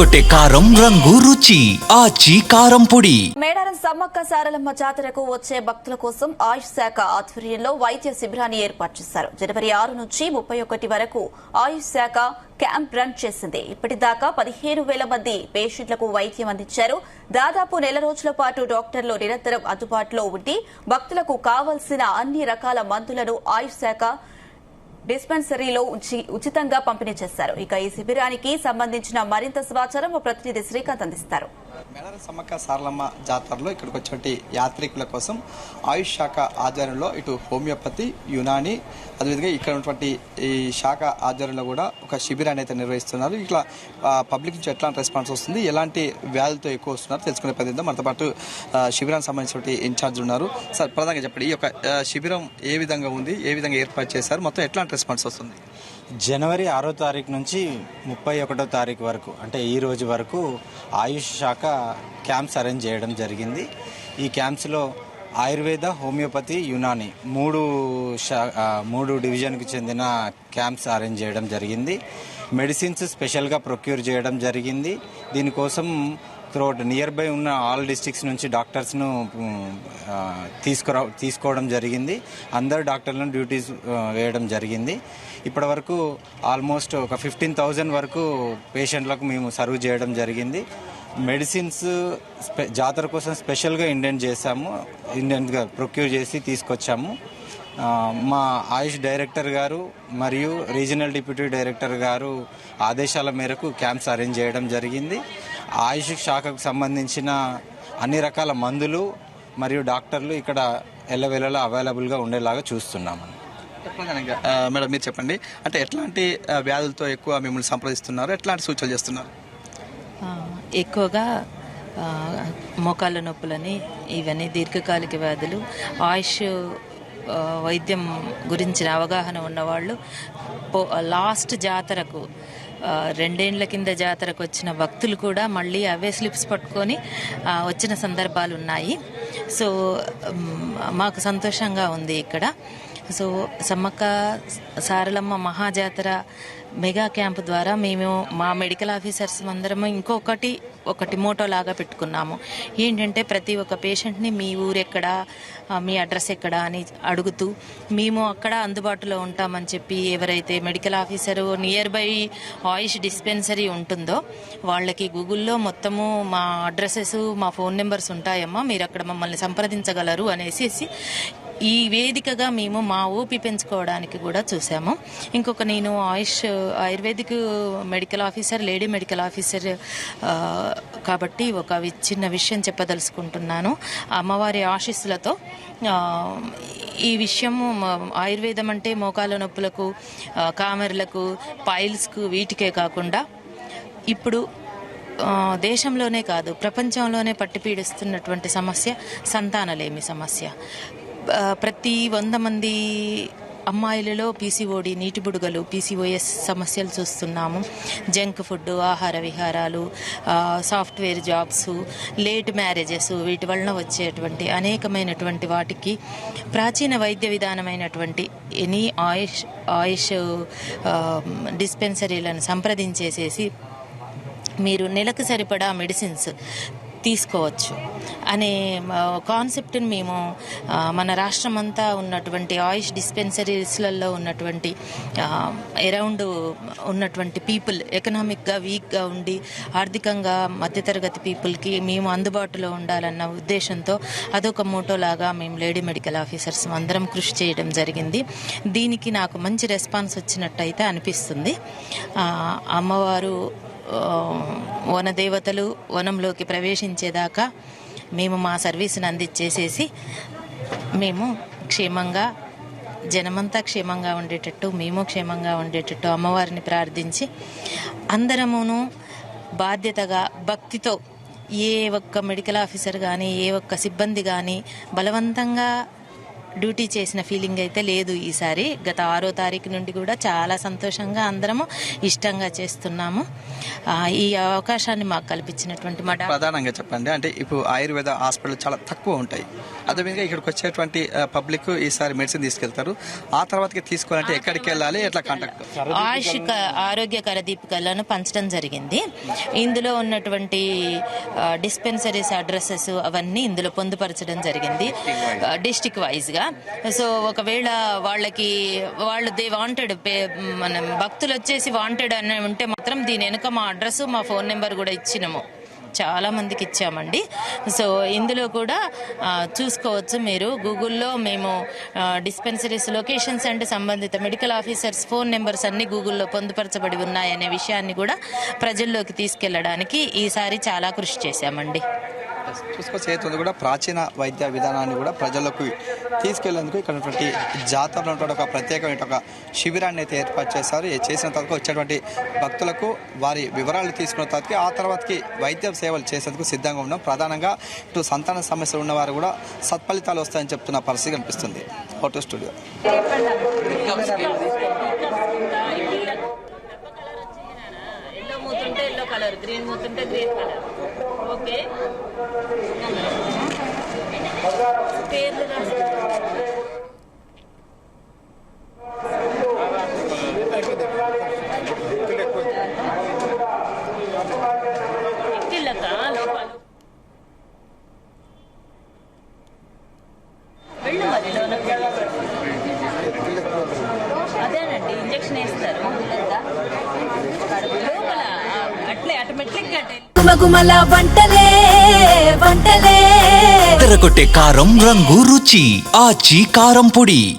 అదరగొట్టే కారం రంగు రుచి ఆచి కారం పొడి. మేడారం సమ్మక్క సారలమ్మ జాతరకు వచ్చే భక్తుల కోసం ఆయుష్ శాఖ ఆధ్వర్యంలో వైద్య శిబిరాన్ని ఏర్పాటు చేశారు. జనవరి 6 నుంచి 31 వరకు ఆయుష్ శాఖ క్యాంప్ రన్ చేసింది. ఇప్పటిదాకా 15,000 మంది పేషెంట్లకు వైద్యం అందించారు. దాదాపు నెల రోజుల పాటు డాక్టర్లు నిరంతరం అందుబాటులో ఉండి భక్తులకు కావాల్సిన అన్ని రకాల మందులను ఆయుష్ శాఖ డిస్పెన్సరీలో ఉచితంగా పంపిణీ చేశారు. ఇక ఈ శిబిరానికి సంబంధించిన మరింత సమాచారం మా ప్రతినిధి శ్రీకాంత్ అందిస్తారు. మేడారం సమ్మక్క సారలమ్మ జాతరలో ఇక్కడికి వచ్చినటువంటి యాత్రికుల కోసం ఆయుష్ శాఖ ఆధ్వర్యంలో ఇటు హోమియోపతి, యునాని, అదేవిధంగా ఇక్కడ ఉన్నటువంటి ఈ శాఖ ఆధ్వర్యంలో కూడా ఒక శిబిరాన్ని అయితే నిర్వహిస్తున్నారు. ఇట్లా పబ్లిక్ నుంచి ఎట్లాంటి రెస్పాన్స్ వస్తుంది, ఎలాంటి వ్యాధులతో ఎక్కువ వస్తున్నారు తెలుసుకునే ప్రయత్నం. మనతో పాటు శిబిరానికి సంబంధించిన ఇన్ఛార్జ్ ఉన్నారు. సార్, ప్రధానంగా చెప్పండి, ఈ యొక్క శిబిరం ఏ విధంగా ఉంది, ఏ విధంగా ఏర్పాటు చేశారు, మొత్తం ఎట్లాంటి రెస్పాన్స్ వస్తుంది? జనవరి 6వ తారీఖు నుంచి 31వ తారీఖు వరకు, అంటే ఈ రోజు వరకు ఆయుష్ శాఖ క్యాంప్స్ అరేంజ్ చేయడం జరిగింది. ఈ క్యాంప్స్లో ఆయుర్వేద, హోమియోపతి, యునాని మూడు డివిజన్కి చెందిన క్యాంప్స్ అరేంజ్ చేయడం జరిగింది. మెడిసిన్స్ స్పెషల్గా ప్రొక్యూర్ చేయడం జరిగింది. దీనికోసం త్రూఅవుట్ నియర్ బై ఉన్న ఆల్ డిస్ట్రిక్ట్స్ నుంచి డాక్టర్స్ను తీసుకోవడం జరిగింది. అందరు డాక్టర్లను డ్యూటీస్ వేయడం జరిగింది. ఇప్పటి వరకు ఆల్మోస్ట్ ఒక 15,000 వరకు పేషెంట్లకు మేము సర్వ్ చేయడం జరిగింది. మెడిసిన్స్ జాతర కోసం స్పెషల్గా ఇండియన్గా ప్రొక్యూర్ చేసి తీసుకొచ్చాము. మా ఆయుష్ డైరెక్టర్ గారు మరియు రీజనల్ డిప్యూటీ డైరెక్టర్ గారు ఆదేశాల మేరకు క్యాంప్స్ అరేంజ్ చేయడం జరిగింది. ఆయుష్ శాఖకు సంబంధించిన అన్ని రకాల మందులు మరియు డాక్టర్లు ఇక్కడ ఎల్లవేళలా అవైలబుల్గా ఉండేలాగా చూస్తున్నాము. మేడం, మీరు చెప్పండి, అంటే ఎట్లాంటి వ్యాధులతో ఎక్కువ మిమ్మల్ని సంప్రదిస్తున్నారు, ఎట్లాంటి సూచనలు చేస్తున్నారు? ఎక్కువగా మోకాళ్ళ నొప్పులని, ఇవన్నీ దీర్ఘకాలిక వ్యాధులు, ఆయుష్ వైద్యం గురించిన అవగాహన ఉన్నవాళ్ళు లాస్ట్ జాతరకు 2 ఏళ్ల కింద జాతరకు వచ్చిన భక్తులు కూడా మళ్ళీ అవే స్లిప్స్ పట్టుకొని వచ్చిన సందర్భాలు ఉన్నాయి. సో మాకు సంతోషంగా ఉంది ఇక్కడ. So Sammakka Saralamma Mahajatara mega camp ద్వారా మేము మా మెడికల్ ఆఫీసర్స్ అందరము ఒకటి మోటో లాగా పెట్టుకున్నాము. ఏంటంటే ప్రతి ఒక్క పేషెంట్ని మీ ఊరెక్కడ, మీ అడ్రస్ ఎక్కడ అని అడుగుతూ మేము అక్కడ అందుబాటులో ఉంటామని చెప్పి ఎవరైతే medical officer near by Ayush dispensary ఉంటుందో వాళ్ళకి గూగుల్లో మొత్తము మా అడ్రసెస్, మా ఫోన్ నెంబర్స్ ఉంటాయమ్మా, మీరు అక్కడ మమ్మల్ని సంప్రదించగలరు అనేసి ఈ వేదికగా మేము మా ఓపీ పెంచుకోవడానికి కూడా చూసాము. ఇంకొక నేను ayurvedic medical officer, lady medical officer కాబట్టి ఒక చిన్న విషయం చెప్పదలుచుకుంటున్నాను. అమ్మవారి ఆశీస్సులతో ఈ విషయము ఆయుర్వేదం అంటే మోకాళ్ళ నొప్పులకు, కామెర్లకు, పైల్స్కు, వీటికే కాకుండా ఇప్పుడు దేశంలోనే కాదు ప్రపంచంలోనే పట్టిపీడిస్తున్నటువంటి సమస్య సంతానలేమి సమస్య. ప్రతి 100 మంది అమ్మాయిలలో పీసీఓడి, నీటి బుడగలు, పీసీఓఎస్ సమస్యలు చూస్తున్నాము. జంక్ ఫుడ్, ఆహార విహారాలు, సాఫ్ట్వేర్ జాబ్స్, లేట్ మ్యారేజెస్, వీటి వలన వచ్చేటువంటి అనేకమైనటువంటి వాటికి ప్రాచీన వైద్య విధానమైనటువంటి ఎనీ ఆయుష్ డిస్పెన్సరీలను సంప్రదించేసేసి మీరు నెలకు సరిపడా మెడిసిన్స్ తీసుకోవచ్చు అనే కాన్సెప్ట్ని మేము మన రాష్ట్రమంతా ఉన్నటువంటి ఆయుష్ డిస్పెన్సరీస్లలో ఉన్నటువంటి అరౌండ్ ఉన్నటువంటి పీపుల్, ఎకనామిక్గా వీక్గా ఉండి ఆర్థికంగా మధ్యతరగతి పీపుల్కి మేము అందుబాటులో ఉండాలన్న ఉద్దేశంతో అదొక మోటోలాగా మేము లేడీ మెడికల్ ఆఫీసర్స్ అందరం కృషి చేయడం జరిగింది. దీనికి నాకు మంచి రెస్పాన్స్ వచ్చినట్టయితే అనిపిస్తుంది. అమ్మవారు వనదేవతలు వనంలోకి ప్రవేశించేదాకా మేము మా సర్వీస్ని అందించేసేసి మేము క్షేమంగా, జనమంతా క్షేమంగా ఉండేటట్టు, మేము క్షేమంగా ఉండేటట్టు అమ్మవారిని ప్రార్థించి అందరమును బాధ్యతగా, భక్తితో ఏ ఒక్క మెడికల్ ఆఫీసర్ కానీ, ఏ ఒక్క సిబ్బంది కానీ బలవంతంగా డ్యూటీ చేసిన ఫీలింగ్ అయితే లేదు ఈసారి. గత 6వ తారీఖు నుండి కూడా చాలా సంతోషంగా అందరము ఇష్టంగా చేస్తున్నాము. ఈ అవకాశాన్ని మాకు కల్పించినటువంటి మా ప్రధానంగా చెప్పండి, అంటే ఇప్పుడు ఆయుర్వేద హాస్పిటల్ చాలా తక్కువ ఉంటాయి, అదేవిధంగా ఇక్కడికి వచ్చేటువంటి పబ్లిక్ ఈసారి మెడిసిన్ తీసుకెళ్తారు, ఆ తర్వాతకి తీసుకోవాలంటే ఎక్కడికి వెళ్ళాలి, ఎట్లా కాంటాక్ట్? ఆయుష్ ఆరోగ్యకర దీపికలను పంచడం జరిగింది. ఇందులో ఉన్నటువంటి డిస్పెన్సరీస్ అడ్రసెస్ అవన్నీ ఇందులో పొందుపరచడం జరిగింది డిస్టిక్ వైజ్ గా. సో ఒకవేళ వాళ్ళు దే వాంటెడ్ మనం భక్తులు వచ్చేసి వాంటెడ్ అని ఉంటే మాత్రం దీని వెనుక మా అడ్రస్ మా ఫోన్ నెంబర్ కూడా ఇచ్చినాము, చాలా మందికి ఇచ్చామండి. సో ఇందులో కూడా చూసుకోవచ్చు మీరు గూగుల్లో. మేము డిస్పెన్సరీస్ లొకేషన్స్ అండ్ సంబంధిత మెడికల్ ఆఫీసర్స్ ఫోన్ నెంబర్స్ అన్ని గూగుల్లో పొందుపరచబడి ఉన్నాయనే విషయాన్ని కూడా ప్రజల్లోకి తీసుకెళ్లడానికి ఈసారి చాలా కృషి చేశామండి. చూసుకోవచ్చు కూడా ప్రాచీన వైద్య విధానాన్ని కూడా ప్రజలకు తీసుకెళ్లేందుకు ఇక్కడ ఉన్నటువంటి జాతరలో ఉన్నటువంటి ఒక ప్రత్యేకమైన ఒక శిబిరాన్ని అయితే ఏర్పాటు చేశారు. చేసిన తర్వాత వచ్చేటువంటి భక్తులకు వారి వివరాలు తీసుకున్న తర్వాత ఆ తర్వాతకి వైద్య సేవలు చేసేందుకు సిద్ధంగా ఉన్నాం. ప్రధానంగా ఇటు సంతాన సమస్యలు ఉన్నవారు కూడా సత్ఫలితాలు వస్తాయని చెప్తున్న పరిస్థితి కనిపిస్తుంది. Photo studio. Yellow colour, green మూతుంటే గ్రీన్ కలర్. ఓకే, పేర్లు వెళ్ళు మరి అదేనండి, ఇంజక్షన్ వేస్తారు లోపల, అట్లే ఆటోమేటిక్ గుమగుమల వంటలే వంటలే తెరకొట్టే కారం రంగు రుచి ఆచి కారం పొడి.